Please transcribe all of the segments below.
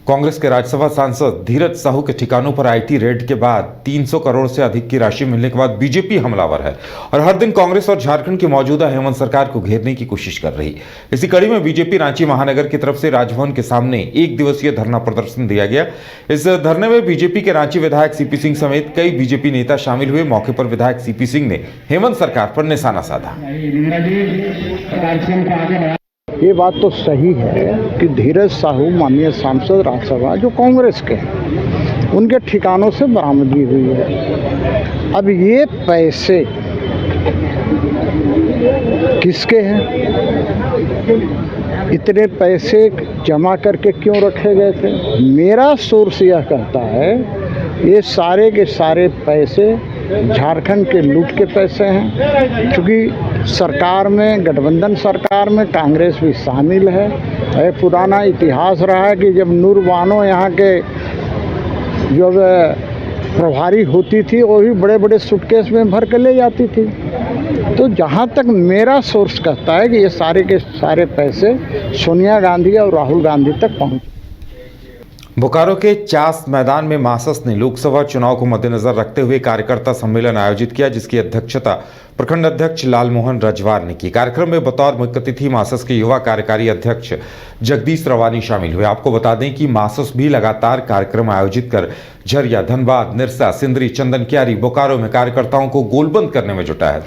कांग्रेस के राज्यसभा सांसद धीरज साहू के ठिकानों पर आईटी रेड के बाद 300 करोड़ से अधिक की राशि मिलने के बाद बीजेपी हमलावर है और हर दिन कांग्रेस और झारखंड की मौजूदा हेमंत सरकार को घेरने की कोशिश कर रही। इसी कड़ी में बीजेपी रांची महानगर की तरफ से राजभवन के सामने एक दिवसीय धरना प्रदर्शन दिया गया। इस धरने में बीजेपी के रांची विधायक सीपी सिंह समेत कई बीजेपी नेता शामिल हुए। मौके पर विधायक सीपी सिंह ने हेमंत सरकार पर निशाना साधा। ये बात तो सही है कि धीरज साहू माननीय सांसद राज्यसभा जो कांग्रेस के हैं उनके ठिकानों से बरामदगी हुई है। अब ये पैसे किसके हैं, इतने पैसे जमा करके क्यों रखे गए थे? मेरा सोर्स यह कहता है ये सारे के सारे पैसे झारखंड के लूट के पैसे हैं, क्योंकि सरकार में, गठबंधन सरकार में कांग्रेस भी शामिल है। पुराना इतिहास रहा है कि जब नूर बानो यहाँ के जो प्रभारी होती थी वो भी बड़े बड़े सूटकेस में भर के ले जाती थी। तो जहाँ तक मेरा सोर्स कहता है कि ये सारे के सारे पैसे सोनिया गांधी और राहुल गांधी तक पहुँचे। बोकारो के चास मैदान में मासस ने लोकसभा चुनाव को मद्देनजर रखते हुए कार्यकर्ता सम्मेलन आयोजित किया, जिसकी अध्यक्षता प्रखंड अध्यक्ष लालमोहन रजवार ने की। कार्यक्रम में बतौर मुख्य अतिथि मासस के युवा कार्यकारी अध्यक्ष जगदीश रवानी शामिल हुए। आपको बता दें कि मासस भी लगातार कार्यक्रम आयोजित कर झरिया, धनबाद, निरसा, सिंदरी, चंदनकियारी, बोकारो में कार्यकर्ताओं को गोलबंद करने में जुटा है।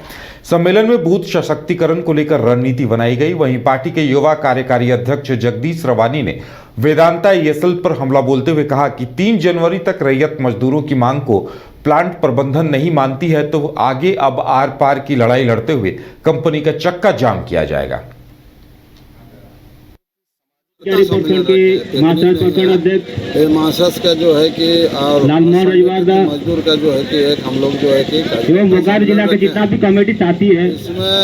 सम्मेलन में बूथ सशक्तिकरण को लेकर रणनीति बनाई गई। वहीं पार्टी के युवा कार्यकारी अध्यक्ष जगदीश रवानी ने वेदांता ईएसएल पर हमला बोलते हुए कहा कि 3 जनवरी तक रैयत मजदूरों की मांग को प्लांट प्रबंधन नहीं मानती है तो आगे अब आर पार की लड़ाई लड़ते हुए कंपनी का चक्का जाम किया जाएगा। मासस का जो है कि और मजदूर का जो है कि एक हम लोग जो है कि बोकारो जिला के जितना भी कमेटी साथी है इसमें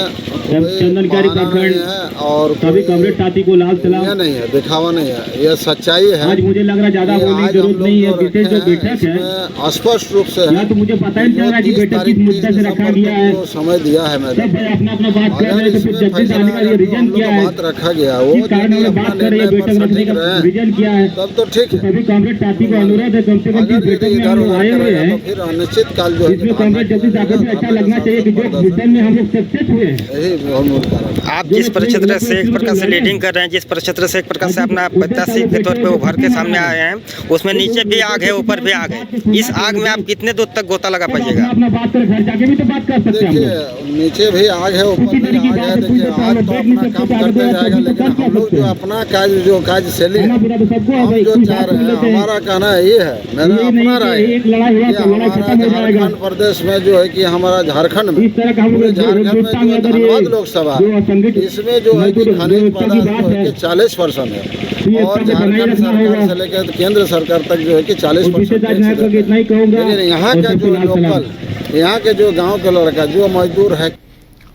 चंदनकारी प्रखंड और सभी कमेटी साथी को लाल सलाम नहीं है, दिखावा नहीं है, यह सच्चाई है। आज मुझे लग रहा है ज्यादा बोलने की जरूरत नहीं है। विशेष जो बैठक है स्पष्ट रूप से तो मुझे पता ही चल रहा है कि बैठक किस मुद्दे से रखा गया है। समय दिया है मैंने अपना अपना बात कर रहे हैं, तो फिर जगदीश आने का रीजन क्या है, बात रखा गया वो कारण में बात कर रहे हैं, बैठक रखने का रीजन क्या है, तब तो ठीक है। सभी कांग्रेस साथी को अनुरोध है कम से कम जिस बैठक में हम लोग आए हुए हैं फिर अनिश्चित काल जो इसमें कांग्रेस जगदीश आकर भी अच्छा लगना चाहिए कि जो मिशन में हम लोग सक्सेस हुए हैं। आप जिस परिक्षेत्र से एक प्रकार से लीडिंग कर रहे हैं, जिस परिक्षेत्र से एक प्रकार से अपना प्रत्याशी के तौर पे उभर के सामने आए हैं, उसमें नीचे भी आग है, ऊपर भी आग है। इस आग में आप कितने दूर तक गोता लगा पाइएगा? अपना बात कर घर जाके भी तो बात कर सकते हैं। देखिए नीचे भी आग है, ऊपर भी आग है। देखिए आग तो अपना काम करते जाएगा, लेकिन हम लोग जो अपना काज शैली हम जो चाह रहे हैं, हमारा कहना ये है, मेरा अपना राय है कि हमारा झारखंड प्रदेश में जो है कि हमारा झारखंड में जो धनबाद लोकसभा इसमें जो है कि खनिज पदार्थ जो है कि 40% है और झारखंड सरकार से लेकर केंद्र सरकार तक जो है कि 40%। लेकिन यहाँ का जो लोकल, यहाँ के जो गांव के लड़का जो मजदूर है।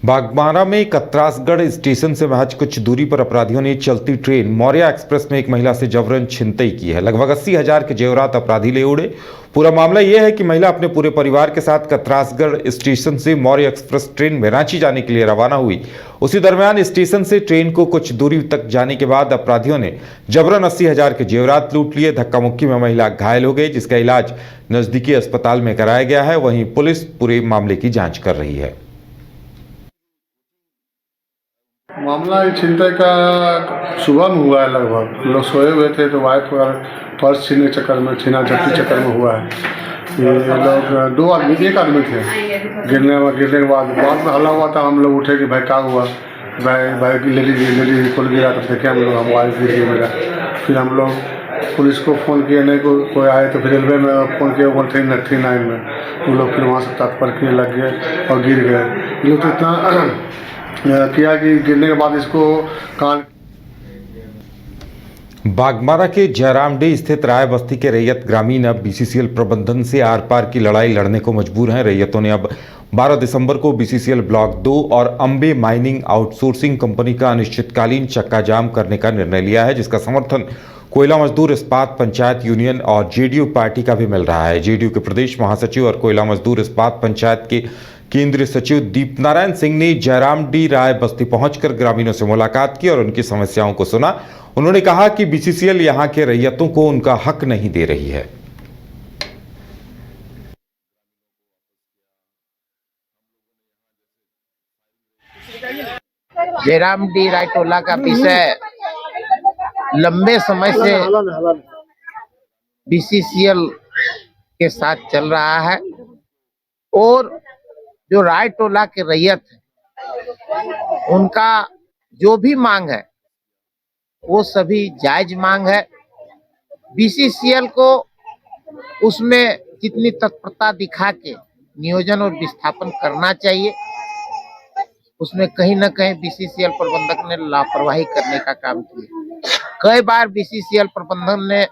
बागबारा में कतरासगढ़ स्टेशन से महज कुछ दूरी पर अपराधियों ने चलती ट्रेन मौर्या एक्सप्रेस में एक महिला से जबरन छिनतई की है। लगभग 80,000 के जेवरात अपराधी ले उड़े। पूरा मामला यह है कि महिला अपने पूरे परिवार के साथ कतरासगढ़ स्टेशन से मौर्या एक्सप्रेस ट्रेन में रांची जाने के लिए रवाना हुई। उसी दरमियान स्टेशन से ट्रेन को कुछ दूरी तक जाने के बाद अपराधियों ने जबरन 80,000 के जेवरात लूट लिए। धक्का मुक्की में महिला घायल हो गई, जिसका इलाज नजदीकी अस्पताल में कराया गया है। वहीं पुलिस पूरे मामले की जाँच कर रही है। मामला छिनतई का सुबह में हुआ है। लगभग लोग सोए हुए थे तो वाइफ पर्स छीनने चक्कर में, छीना झपटी चक्कर में हुआ है। ये लोग 2 आदमी, 1 आदमी थे। गिरने के बाद में हल्ला हुआ था। हम लोग उठे कि भाई क्या हुआ, भाई लेडी खोल गिरा। तो देखे हम लोग, हम वाइफ गिर गई मेरा। फिर हम लोग पुलिस को फ़ोन किए, नहीं कोई आए तो फिर रेलवे में फ़ोन किया 139 में। वो लोग फिर वहाँ से तत्पर किए, लग गए और गिर गए। ये लोग तो इतना किया कि गिरने के बाद इसको कान। बागमारा के जयरामडीह स्थित राय बस्ती के रैयत ग्रामीण अब बीसीसीएल प्रबंधन से आर पार की लड़ाई लड़ने को मजबूर हैं। रैयतों ने अब 12 दिसंबर को बीसीसीएल ब्लॉक 2 और अंबे माइनिंग आउटसोर्सिंग कंपनी का अनिश्चितकालीन चक्का जाम करने का निर्णय लिया है, जिसका समर्थन कोयला मजदूर इस्पात पंचायत यूनियन और जेडीयू पार्टी का भी मिल रहा है। जेडीयू के प्रदेश महासचिव और कोयला मजदूर इस्पात पंचायत के केंद्रीय सचिव दीपनारायण सिंह ने जयराम डी राय बस्ती पहुंचकर ग्रामीणों से मुलाकात की और उनकी समस्याओं को सुना। उन्होंने कहा कि बीसीसीएल यहां के रैयतों को उनका हक नहीं दे रही है। जयराम डी राय टोला का विषय लंबे समय से बीसीसीएल के साथ चल रहा है और जो राय टोला के रैयत है उनका जो भी मांग है वो सभी जायज मांग है। बीसीसीएल को उसमें जितनी तत्परता दिखा के नियोजन और विस्थापन करना चाहिए, उसमें कहीं ना कहीं बीसीसीएल प्रबंधक ने लापरवाही करने का काम किया। कई बार बीसीसीएल प्रबंधन ने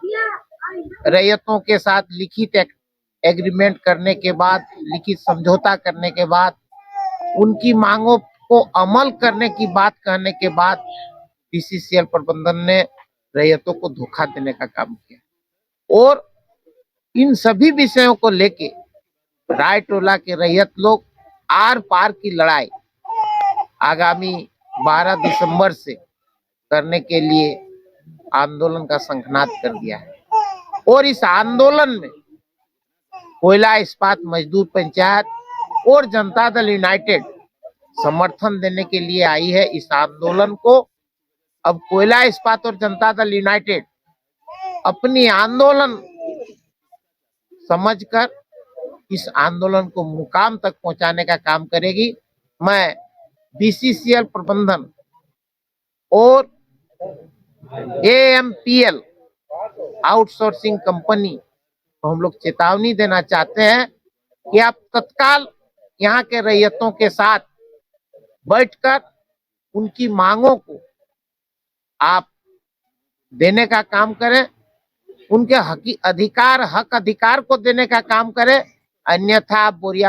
रैयतों के साथ लिखित एग्रीमेंट करने के बाद, लिखित समझौता करने के बाद, उनकी मांगों को अमल करने की बात कहने के बाद बीसीसीएल प्रबंधन ने रैयतों को धोखा देने का काम किया। और इन सभी विषयों को लेके राय टोला के रैयत लोग आर पार की लड़ाई आगामी 12 दिसंबर से करने के लिए आंदोलन का शंखनाद कर दिया है। और इस आंदोलन में कोयला इस्पात मजदूर पंचायत और जनता दल यूनाइटेड समर्थन देने के लिए आई है। इस आंदोलन को अब कोयला इस्पात और जनता दल यूनाइटेड अपनी आंदोलन समझकर इस आंदोलन को मुकाम तक पहुंचाने का काम करेगी। मैं बीसीसीएल प्रबंधन और एएमपीएल आउटसोर्सिंग कंपनी को हम लोग चेतावनी देना चाहते हैं कि आप तत्काल यहाँ के रैयतों के साथ बैठकर उनकी मांगों को आप देने का काम करें, उनके हक अधिकार को देने का काम करें, अन्यथा बोरिया